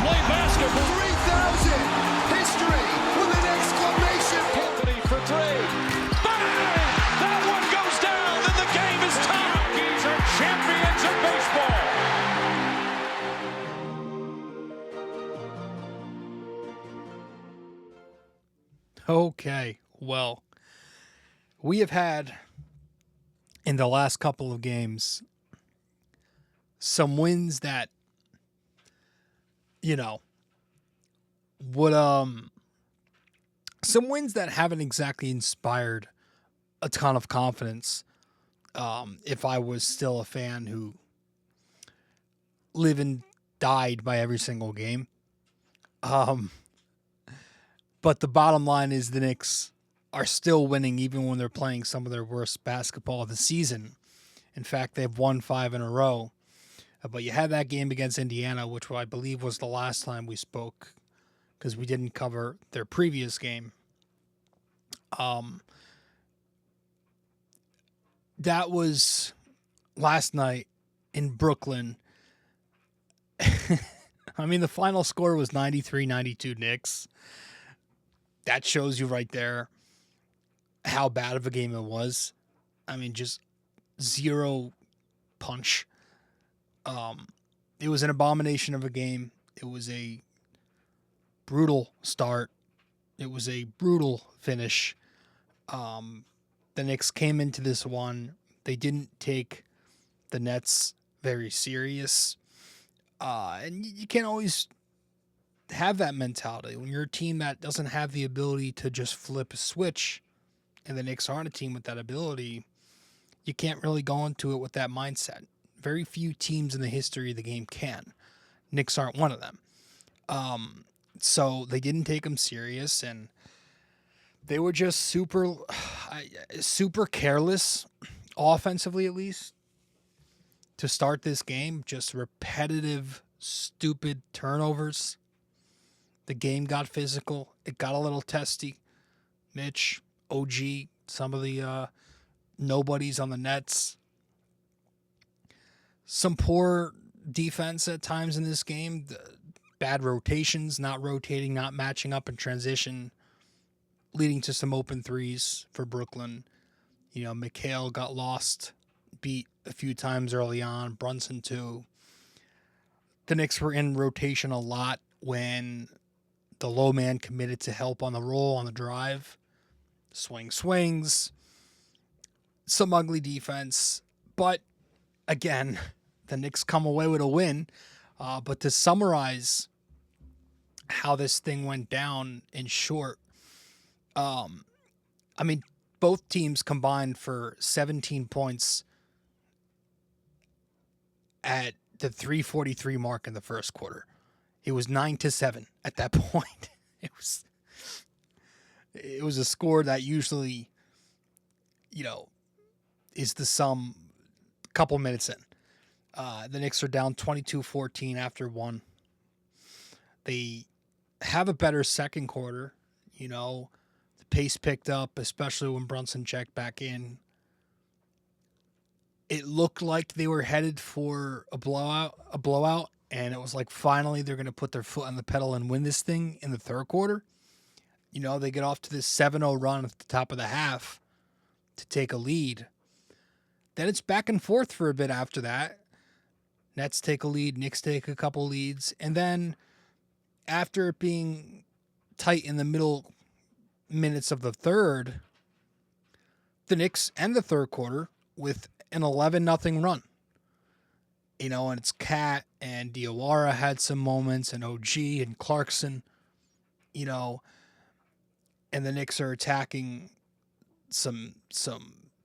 play basketball. 3,000! History with an exclamation point! Anthony for three. Bang! That one goes down, and the game is tied. Rockies are champions of baseball. Okay, well, we have had in the last couple of games some wins that, would some wins that haven't exactly inspired a ton of confidence. If I was still a fan who lived and died by every single game. But the bottom line is the Knicks are still winning even when they're playing some of their worst basketball of the season. In fact, they've won 5 in a row. But you had that game against Indiana, which I believe was the last time we spoke because we didn't cover their previous game. That was last night in Brooklyn. I mean, the final score was 93-92 Knicks. That shows you right there how bad of a game it was. I mean, just zero punch. It was an abomination of a game. It was a brutal start. It was a brutal finish. The Knicks came into this one. They didn't take the Nets very serious. And you can't always have that mentality when you're a team that doesn't have the ability to just flip a switch, and the Knicks aren't a team with that ability. You can't really go into it with that mindset. Very few teams in the history of the game can. Knicks aren't one of them. So they didn't take them serious, and they were just super careless, offensively at least, to start this game. Just repetitive, stupid turnovers. The game got physical. It got a little testy. Mitch, OG, some of the nobodies on the Nets. Some poor defense at times in this game. Bad rotations, not rotating, not matching up in transition, leading to some open threes for Brooklyn. Mikhail got lost, beat a few times early on. Brunson too. The Knicks were in rotation a lot when the low man committed to help on the roll, on the drive. Swings. Some ugly defense. But, again, the Knicks come away with a win. But to summarize how this thing went down in short, I mean, both teams combined for 17 points at the 3:43 mark in the first quarter. It was 9-7 at that point. It was a score that usually, is the sum a couple minutes in. The Knicks are down 22-14 after one. They have a better second quarter. The pace picked up, especially when Brunson checked back in. It looked like they were headed for a blowout. And it was like, finally, they're going to put their foot on the pedal and win this thing in the third quarter. They get off to this 7-0 run at the top of the half to take a lead. Then it's back and forth for a bit after that. Nets take a lead, Knicks take a couple leads. And then after it being tight in the middle minutes of the third, the Knicks end the third quarter with an 11-0 run. And it's Cat and Diawara had some moments, and OG and Clarkson, and the Knicks are attacking some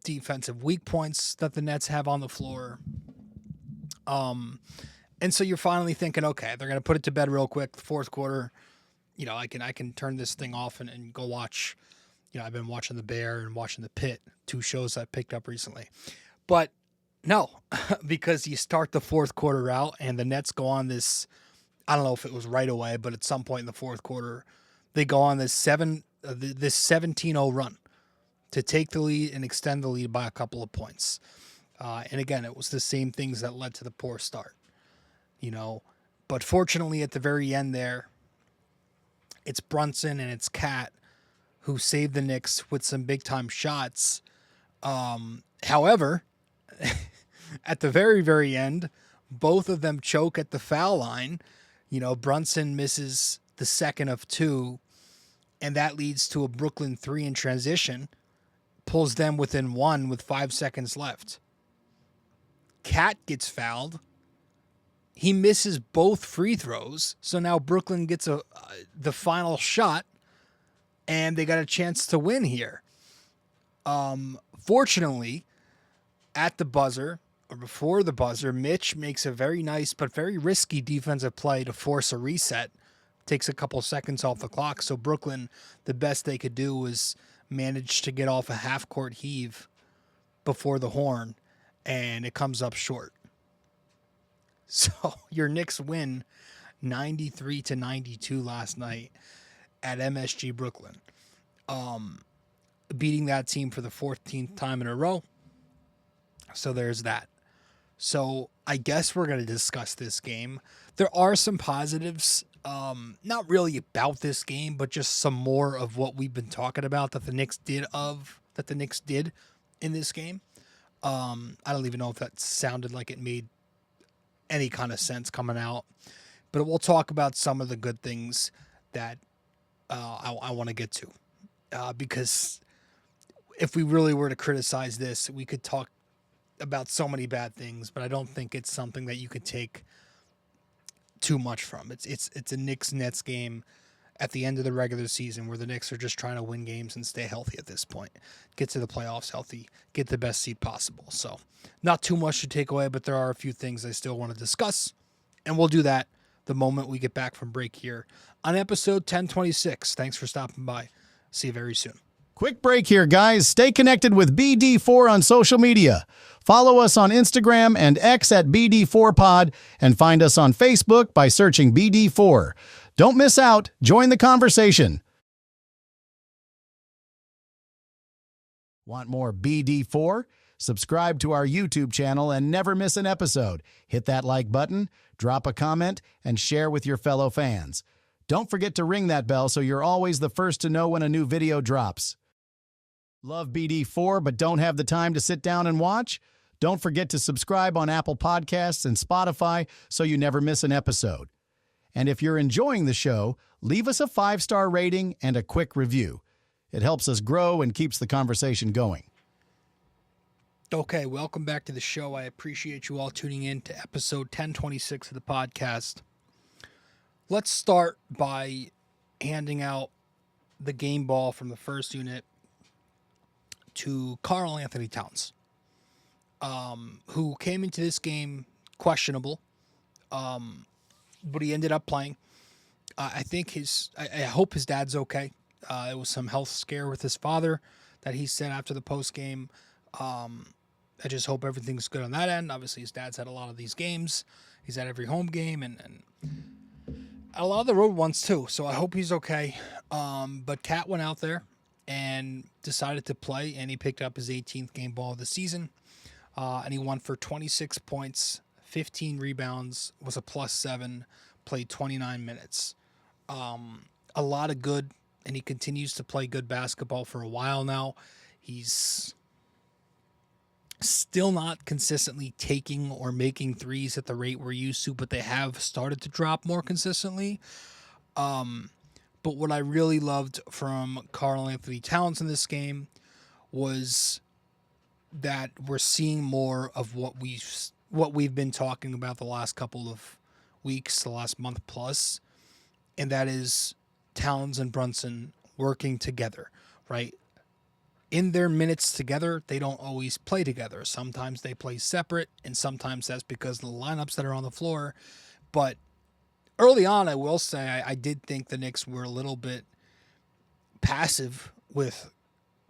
defensive weak points that the Nets have on the floor. And so you're finally thinking, okay, they're going to put it to bed real quick. The fourth quarter, I can turn this thing off and go watch. I've been watching The Bear and watching The Pit, 2 shows I picked up recently. But no, because you start the fourth quarter out and the Nets go on this, I don't know if it was right away, but at some point in the fourth quarter, they go on this 17-0 run to take the lead and extend the lead by a couple of points. And again, it was the same things that led to the poor start. But fortunately, at the very end there, it's Brunson and it's Cat who saved the Knicks with some big-time shots. However, at the very, very end, both of them choke at the foul line. Brunson misses the second of two, and that leads to a Brooklyn three in transition, pulls them within one with 5 seconds left. Cat gets fouled. He misses both free throws, so now Brooklyn gets the final shot, and they got a chance to win here. Fortunately, at the buzzer, or before the buzzer, Mitch makes a very nice but very risky defensive play to force a reset. Takes a couple seconds off the clock, so Brooklyn, the best they could do was manage to get off a half-court heave before the horn, and it comes up short. So your Knicks win 93-92 last night at MSG Brooklyn, beating that team for the 14th time in a row. So there's that. So I guess we're going to discuss this game. There are some positives, not really about this game, but just some more of what we've been talking about that the Knicks did in this game. I don't even know if that sounded like it made any kind of sense coming out, but we'll talk about some of the good things that I want to get to, because if we really were to criticize this, we could talk about so many bad things, but I don't think it's something that you could take too much from. It's a Knicks-Nets game at the end of the regular season where the Knicks are just trying to win games and stay healthy at this point. Get to the playoffs healthy, get the best seed possible. So not too much to take away, but there are a few things I still want to discuss, and we'll do that the moment we get back from break here on episode 1026. Thanks for stopping by. See you very soon. Quick break here, guys. Stay connected with BD4 on social media. Follow us on Instagram and X at BD4Pod, and find us on Facebook by searching BD4. Don't miss out. Join the conversation. Want more BD4? Subscribe to our YouTube channel and never miss an episode. Hit that like button, drop a comment, and share with your fellow fans. Don't forget to ring that bell so you're always the first to know when a new video drops. Love BD4 but don't have the time to sit down and watch? Don't forget to subscribe on Apple Podcasts and Spotify so you never miss an episode. And if you're enjoying the show, leave us a 5-star rating and a quick review. It helps us grow and keeps the conversation going. Okay, welcome back to the show. I appreciate you all tuning in to episode 1026 of the podcast. Let's start by handing out the game ball from the first unit to Karl-Anthony Towns, who came into this game questionable, but he ended up playing. I hope his dad's okay. It was some health scare with his father that he said after the post game. I just hope everything's good on that end. Obviously, his dad's had a lot of these games. He's had every home game and a lot of the road ones too. So I hope he's okay. But Cat went out there and decided to play, and he picked up his 18th game ball of the season. And he won for 26 points, 15 rebounds, was a +7, played 29 minutes. A lot of good, and he continues to play good basketball for a while now. He's still not consistently taking or making threes at the rate we're used to, but they have started to drop more consistently. But what I really loved from Karl-Anthony Towns in this game was that we're seeing more of what we've been talking about the last couple of weeks, the last month plus, and that is Towns and Brunson working together, right? In their minutes together, they don't always play together. Sometimes they play separate, and sometimes that's because of the lineups that are on the floor. But early on, I will say I did think the Knicks were a little bit passive with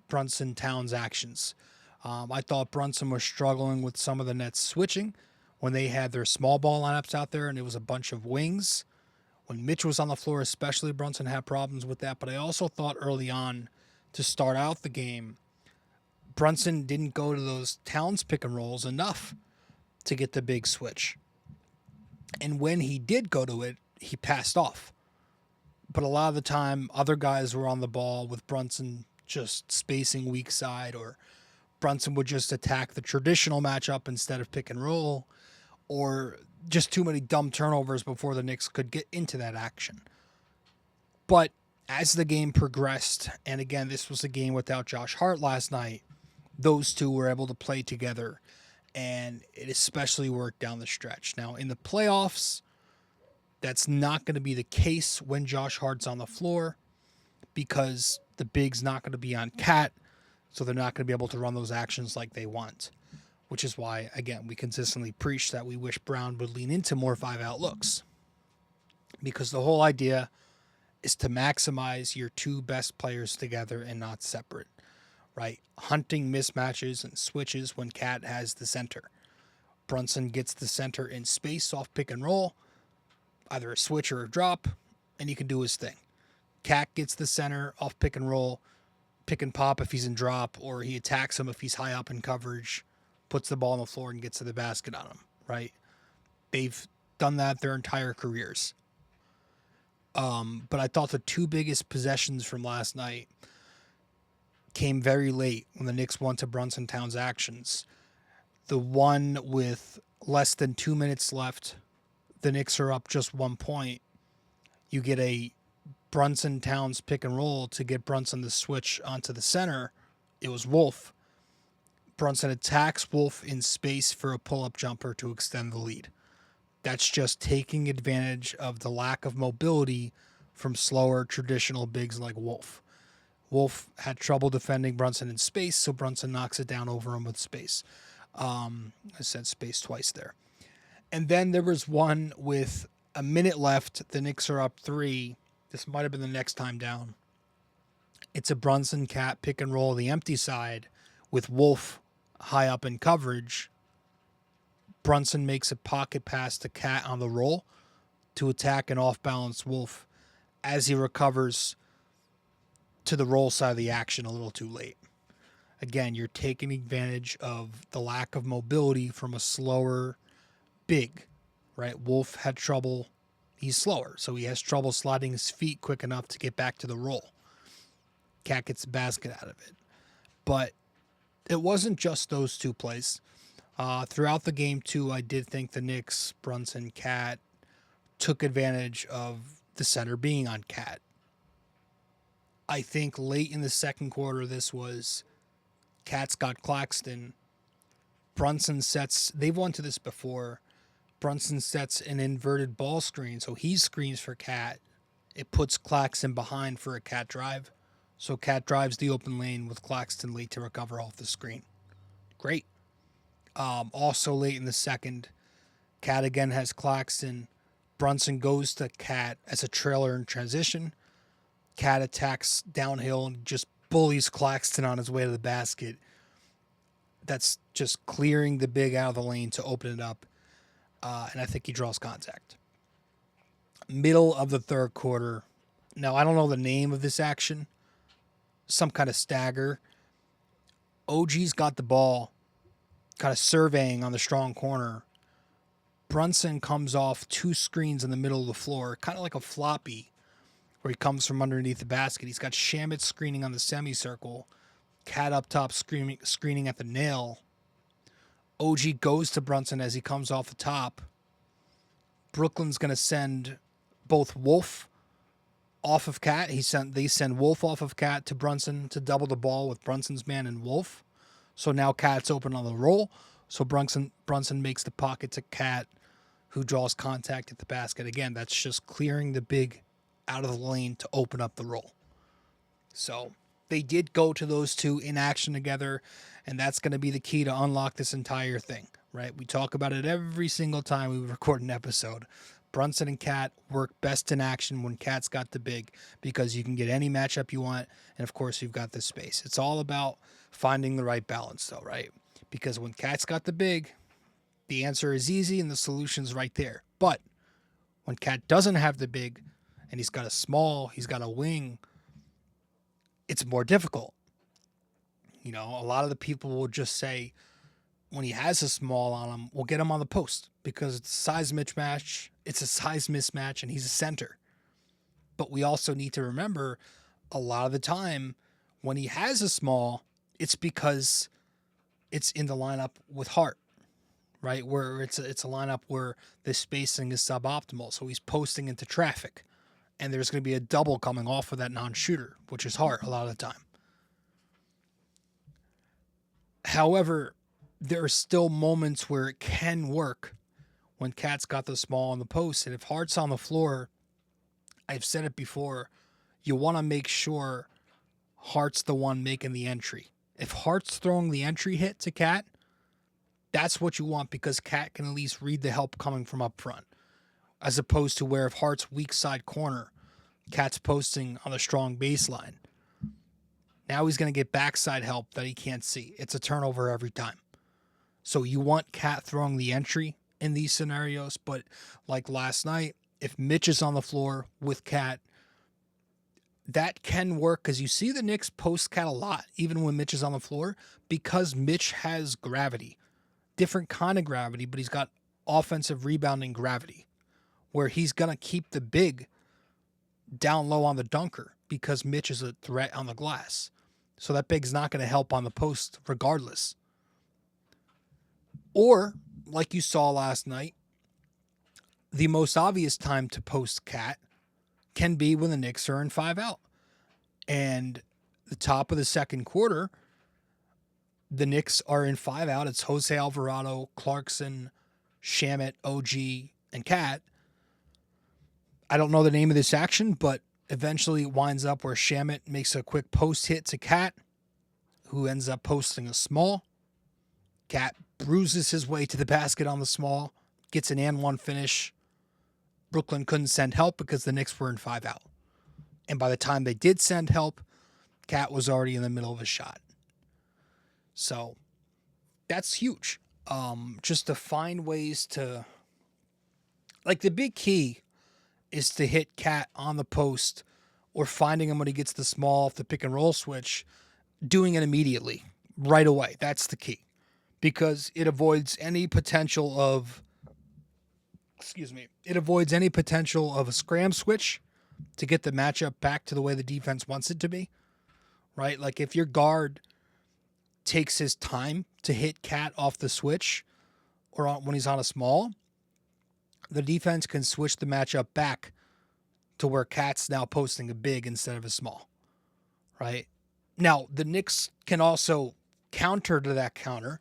Brunson Towns' actions. I thought Brunson was struggling with some of the Nets switching when they had their small ball lineups out there, and it was a bunch of wings. When Mitch was on the floor especially, Brunson had problems with that. But I also thought early on, to start out the game, Brunson didn't go to those Towns pick and rolls enough to get the big switch. And when he did go to it, he passed off. But a lot of the time, other guys were on the ball with Brunson just spacing weak side, or Brunson would just attack the traditional matchup instead of pick and roll, or just too many dumb turnovers before the Knicks could get into that action. But as the game progressed, and again, this was a game without Josh Hart last night, those two were able to play together, and it especially worked down the stretch. Now, in the playoffs, that's not going to be the case when Josh Hart's on the floor because the big's not going to be on Cat, so they're not going to be able to run those actions like they want, which is why, again, we consistently preach that we wish Brown would lean into more 5-out looks, because the whole idea is to maximize your two best players together and not separate, right? Hunting mismatches and switches when Cat has the center. Brunson gets the center in space off pick and roll, either a switch or a drop, and he can do his thing. Cat gets the center off pick and roll, pick and pop if he's in drop, or he attacks him if he's high up in coverage, puts the ball on the floor and gets to the basket on him, right? They've done that their entire careers. But I thought the two biggest possessions from last night came very late when the Knicks won to Brunson Towns actions. The one with less than 2 minutes left, the Knicks are up just 1 point. You get a Brunson Towns pick and roll to get Brunson to switch onto the center. It was Wolf. Brunson attacks Wolf in space for a pull-up jumper to extend the lead. That's just taking advantage of the lack of mobility from slower traditional bigs like Wolf. Wolf had trouble defending Brunson in space, so Brunson knocks it down over him with space. I said space twice there. And then there was one with a minute left. The Knicks are up 3. This might have been the next time down. It's a Brunson Cat pick and roll the empty side with Wolf high up in coverage. Brunson makes a pocket pass to Cat on the roll to attack an off-balance Wolf as he recovers to the roll side of the action a little too late. Again, you're taking advantage of the lack of mobility from a slower big, right? Wolf had trouble. He's slower, so he has trouble sliding his feet quick enough to get back to the roll. Cat gets the basket out of it. But it wasn't just those two plays. Throughout the game, too, I did think the Knicks, Brunson, Cat, took advantage of the center being on Cat. I think late in the second quarter, this was Cat's got Claxton. Brunson sets, they've won to this before. Brunson sets an inverted ball screen, so he screens for Cat. It puts Claxton behind for a Cat drive. So Cat drives the open lane with Claxton late to recover off the screen. Great. Also late in the second, Cat again has Claxton. Brunson goes to Cat as a trailer in transition. Cat attacks downhill and just bullies Claxton on his way to the basket. That's just clearing the big out of the lane to open it up. And I think he draws contact. Middle of the third quarter. Now, I don't know the name of this action. Some kind of stagger. OG's got the ball, kind of surveying on the strong corner. Brunson comes off 2 screens in the middle of the floor, kind of like a floppy, where he comes from underneath the basket. He's got Shamet screening on the semicircle, Cat up top screening at the nail. OG goes to Brunson as he comes off the top. Brooklyn's going to send both Wolf off of Cat. They send Wolf off of Cat to Brunson to double the ball with Brunson's man and Wolf. So now Cat's open on the roll. So Brunson makes the pocket to Cat, who draws contact at the basket. Again, that's just clearing the big out of the lane to open up the roll. So they did go to those two in action together, and that's going to be the key to unlock this entire thing, right? We talk about it every single time we record an episode. Brunson and Cat work best in action when Cat's got the big, because you can get any matchup you want, and of course you've got the space. It's all about finding the right balance though, right? Because when Cat's got the big, the answer is easy and the solution's right there. But when Cat doesn't have the big and he's got a small, he's got a wing, it's more difficult. You know, a lot of the people will just say, when he has a small on him, will get him on the post because it's a size mismatch. It's a size mismatch, and he's a center. But we also need to remember a lot of the time when he has a small, it's because it's in the lineup with Hart, right? Where it's a lineup where the spacing is suboptimal. So he's posting into traffic, and there's going to be a double coming off of that non-shooter, which is Hart a lot of the time. However, there are still moments where it can work when Cat's got the small on the post. And if Hart's on the floor, I've said it before, you want to make sure Hart's the one making the entry. If Hart's throwing the entry hit to Cat, that's what you want because Cat can at least read the help coming from up front. As opposed to where if Hart's weak side corner, Cat's posting on the strong baseline. Now he's going to get backside help that he can't see. It's a turnover every time. So you want Cat throwing the entry in these scenarios, but like last night, if Mitch is on the floor with Cat, that can work because you see the Knicks post Cat a lot, even when Mitch is on the floor, because Mitch has gravity. Different kind of gravity, but he's got offensive rebounding gravity, where he's going to keep the big down low on the dunker because Mitch is a threat on the glass. So that big's not going to help on the post regardless. Or, like you saw last night, the most obvious time to post Cat can be when the Knicks are in 5 out. And the top of the second quarter, the Knicks are in 5 out. It's Jose Alvarado, Clarkson, Shamet, OG, and Cat. I don't know the name of this action, but eventually it winds up where Shamet makes a quick post hit to Cat, who ends up posting a small. Cat bruises his way to the basket on the small, gets an and one finish. Brooklyn couldn't send help because the Knicks were in 5 out. And by the time they did send help, Cat was already in the middle of a shot. So that's huge. Just to find ways to, like, the big key is to hit Cat on the post or finding him when he gets the small off the pick and roll switch, doing it immediately, right away. That's the key because it avoids any potential of, it avoids any potential of a scram switch to get the matchup back to the way the defense wants it to be, right? Like if your guard takes his time to hit Cat off the switch or when he's on a small, the defense can switch the matchup back to where Cat's now posting a big instead of a small, right? Now, the Knicks can also counter to that counter,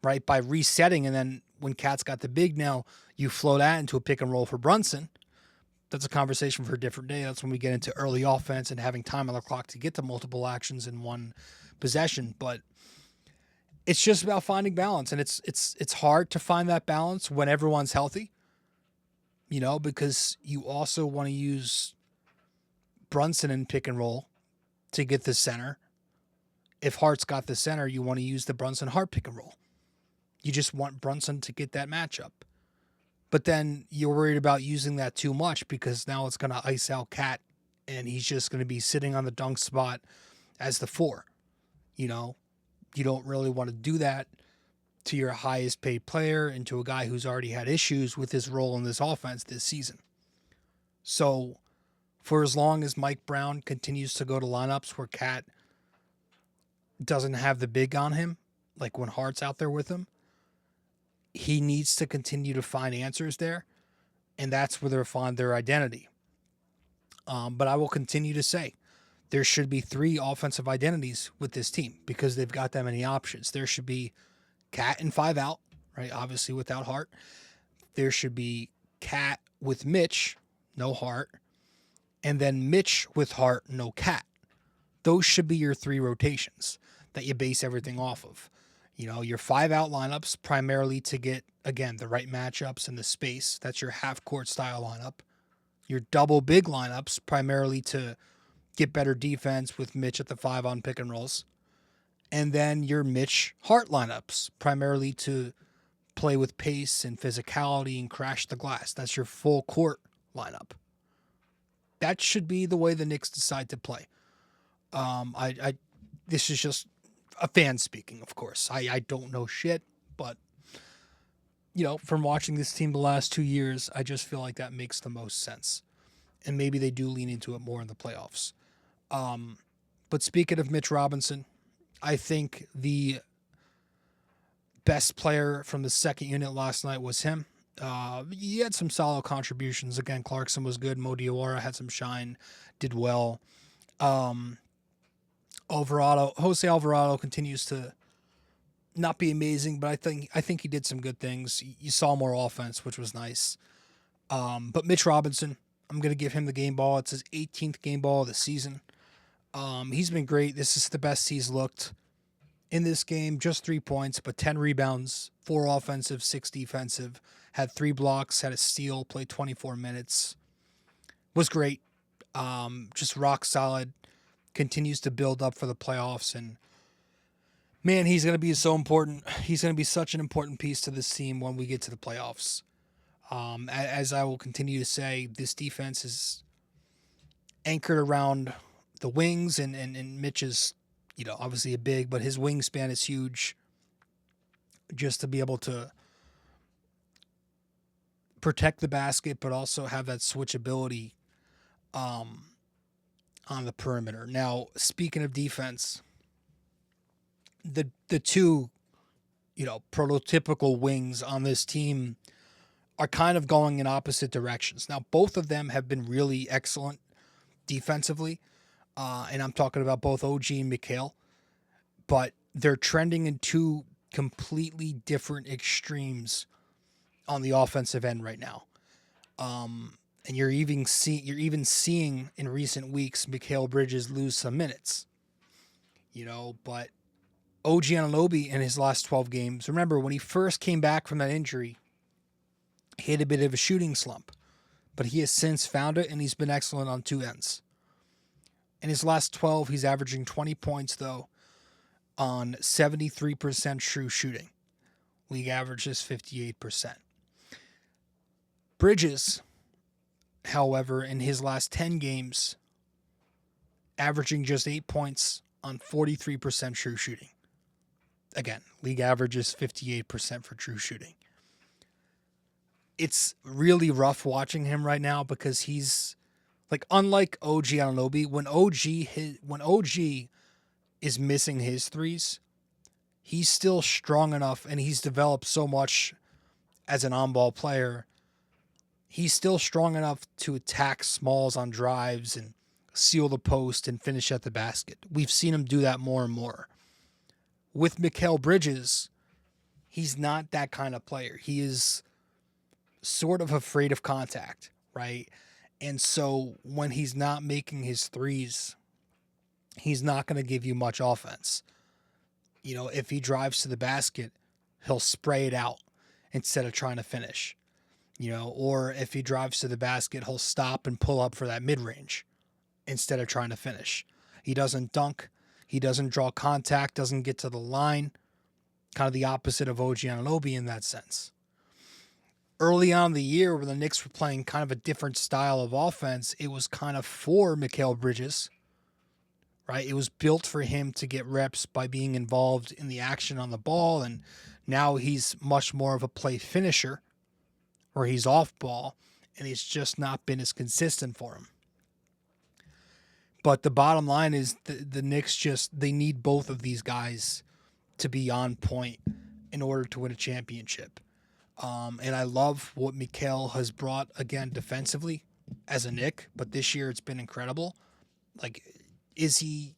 right, by resetting, and then when Cat's got the big now, you flow that into a pick and roll for Brunson. That's a conversation for a different day. That's when we get into early offense and having time on the clock to get to multiple actions in one possession. But it's just about finding balance, and it's hard to find that balance when everyone's healthy, you know, because you also want to use Brunson in pick and roll to get the center. If Hart's got the center, you want to use the Brunson-Hart pick and roll. You just want Brunson to get that matchup. But then you're worried about using that too much because now it's going to ice out Cat and he's just going to be sitting on the dunk spot as the 4. You know, you don't really want to do that to your highest paid player and to a guy who's already had issues with his role in this offense this season. So for as long as Mike Brown continues to go to lineups where Cat doesn't have the big on him, like when Hart's out there with him, he needs to continue to find answers there, and that's where they'll find their identity. But I will continue to say there should be 3 offensive identities with this team because they've got that many options. There should be Cat in 5 out, right? Obviously without Hart. There should be Cat with Mitch, no Hart, and then Mitch with Hart, no Cat. Those should be your 3 rotations that you base everything off of. You know, your 5 out lineups primarily to get, again, the right matchups and the space. That's your half court style lineup. Your double big lineups primarily to get better defense with Mitch at the 5 on pick and rolls. And then your Mitch Hart lineups primarily to play with pace and physicality and crash the glass. That's your full court lineup. That should be the way the Knicks decide to play. This is just a fan speaking, of course. I don't know shit, But, from watching this team the last 2 years, I just feel like that makes the most sense. And maybe they do lean into it more in the playoffs. But speaking of Mitch Robinson, I think the best player from the second unit last night was him. He had some solid contributions. Again, Clarkson was good. Mo Diawara had some shine, did well. Jose Alvarado continues to not be amazing, but I think he did some good things. You saw more offense, which was nice. But Mitch Robinson, I'm going to give him the game ball. It's his 18th game ball of the season. He's been great. This is the best he's looked in this game. Just 3 points, but 10 rebounds, 4 offensive, 6 defensive. Had 3 blocks, had a steal, played 24 minutes. Was great. Just rock solid. Continues to build up for the playoffs, and man, he's going to be so important. He's going to be such an important piece to this team when we get to the playoffs. As I will continue to say, this defense is anchored around the wings, and Mitch is, obviously a big, but his wingspan is huge. Just to be able to protect the basket, but also have that switchability on the perimeter. Now, speaking of defense, the two, prototypical wings on this team are kind of going in opposite directions. Now, both of them have been really excellent defensively, and I'm talking about both OG and Mikal, but they're trending in two completely different extremes on the offensive end right now. And you're even seeing in recent weeks Mikal Bridges lose some minutes. But OG Anunoby in his last 12 games, remember when he first came back from that injury, he had a bit of a shooting slump, but he has since found it, and he's been excellent on two ends. In his last 12, he's averaging 20 points, though, on 73% true shooting. League average is 58%. Bridges, however, in his last 10 games, averaging just 8 points on 43% true shooting. Again, league average is 58% for true shooting. It's really rough watching him right now because he's unlike OG Anunoby, when OG is missing his threes, he's still strong enough, and he's developed so much as an on-ball player. He's still strong enough to attack smalls on drives and seal the post and finish at the basket. We've seen him do that more and more. With Mikal Bridges, he's not that kind of player. He is sort of afraid of contact, right? And so when he's not making his threes, he's not going to give you much offense. If he drives to the basket, he'll spray it out instead of trying to finish. Or if he drives to the basket, he'll stop and pull up for that mid-range instead of trying to finish. He doesn't dunk. He doesn't draw contact, doesn't get to the line. Kind of the opposite of OG Anunoby in that sense. Early on in the year, when the Knicks were playing kind of a different style of offense, it was kind of for Mikal Bridges, right? It was built for him to get reps by being involved in the action on the ball, and now he's much more of a play finisher, where he's off ball, and it's just not been as consistent for him. But the bottom line is the Knicks they need both of these guys to be on point in order to win a championship. And I love what Mikal has brought, again, defensively as a Knick, but this year it's been incredible. Is he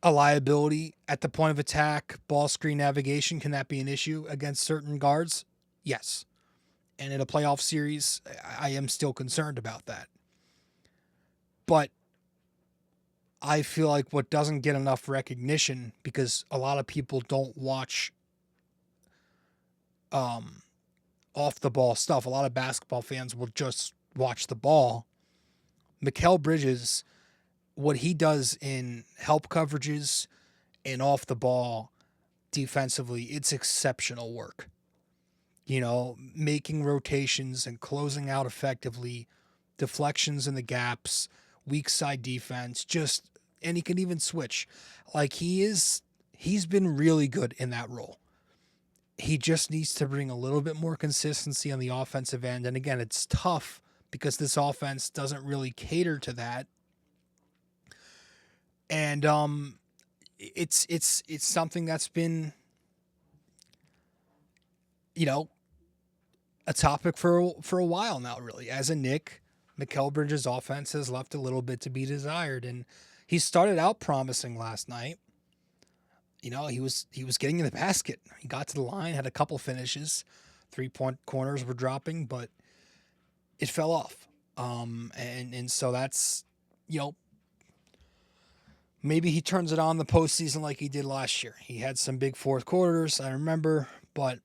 a liability at the point of attack, ball screen navigation? Can that be an issue against certain guards? Yes. And in a playoff series, I am still concerned about that. But I feel like what doesn't get enough recognition, because a lot of people don't watch off the ball stuff. A lot of basketball fans will just watch the ball. Mikal Bridges, what he does in help coverages and off the ball defensively, it's exceptional work. Making rotations and closing out effectively, deflections in the gaps, weak side defense, and he can even switch. He's been really good in that role. he just needs to bring a little bit more consistency on the offensive end. And again, it's tough because this offense doesn't really cater to that. And it's something that's been, a topic for a while now, really. As a Knick, McElbridge's offense has left a little bit to be desired, and he started out promising last night. He was getting in the basket. He got to the line, had a couple finishes, 3-point corners were dropping, but it fell off. And so that's, maybe he turns it on the postseason like he did last year. He had some big fourth quarters, I remember, but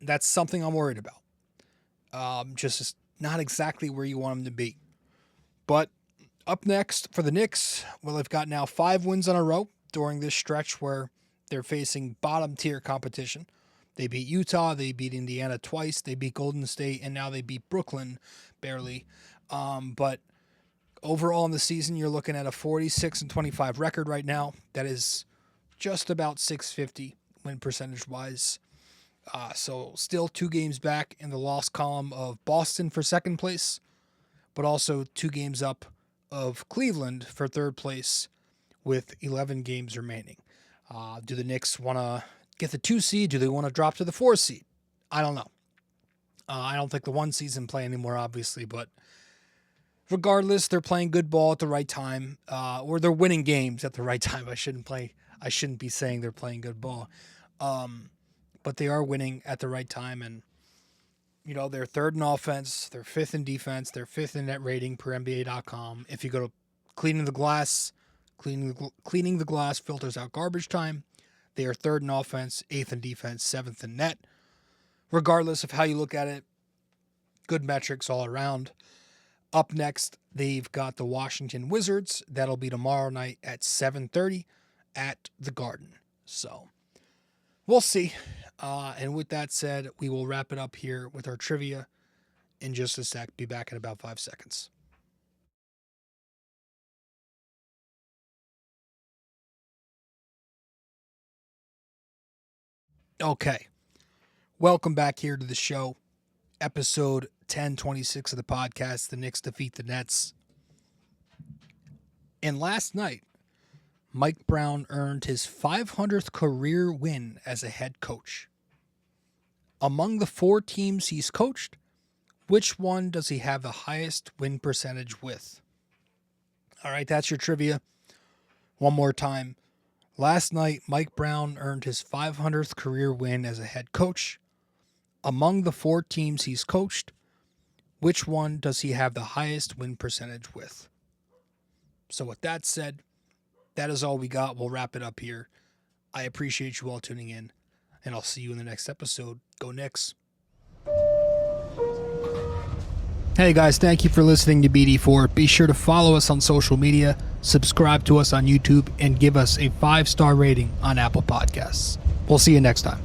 that's something I'm worried about. Just not exactly where you want him to be. But up next for the Knicks, well, they've got now 5 wins in a row during this stretch where they're facing bottom-tier competition. They beat Utah, they beat Indiana twice, they beat Golden State, and now they beat Brooklyn barely. But overall in the season, you're looking at a 46-25 record right now. That is just about .650 win percentage-wise. So still 2 games back in the loss column of Boston for second place, but also 2 games up of Cleveland for third place with 11 games remaining. Do the Knicks want to get the 2 seed? Do they want to drop to the 4 seed? I don't know. I don't think the 1 seed's in play anymore, obviously, but regardless, they're playing good ball at the right time, or they're winning games at the right time. I shouldn't be saying they're playing good ball. But they are winning at the right time, and they're 3rd in offense, they're 5th in defense, they're 5th in net rating per NBA.com. If you go to cleaning the glass filters out garbage time. They are 3rd in offense, 8th in defense, 7th in net. Regardless of how you look at it, good metrics all around. Up next, they've got the Washington Wizards. That'll be tomorrow night at 7:30 at the Garden. So we'll see. And with that said, we will wrap it up here with our trivia in just a sec. Be back in about 5 seconds. Okay. Welcome back here to the show. Episode 1026 of the podcast, The Knicks Defeat the Nets. And last night, Mike Brown earned his 500th career win as a head coach. Among the 4 teams he's coached, which one does he have the highest win percentage with? All right, that's your trivia. One more time. Last night, Mike Brown earned his 500th career win as a head coach. Among the 4 teams he's coached, which one does he have the highest win percentage with? So with that said, that is all we got. We'll wrap it up here. I appreciate you all tuning in, and I'll see you in the next episode. Go Knicks. Hey guys, thank you for listening to BD4. Be sure to follow us on social media, subscribe to us on YouTube, and give us a 5-star rating on Apple Podcasts. We'll see you next time.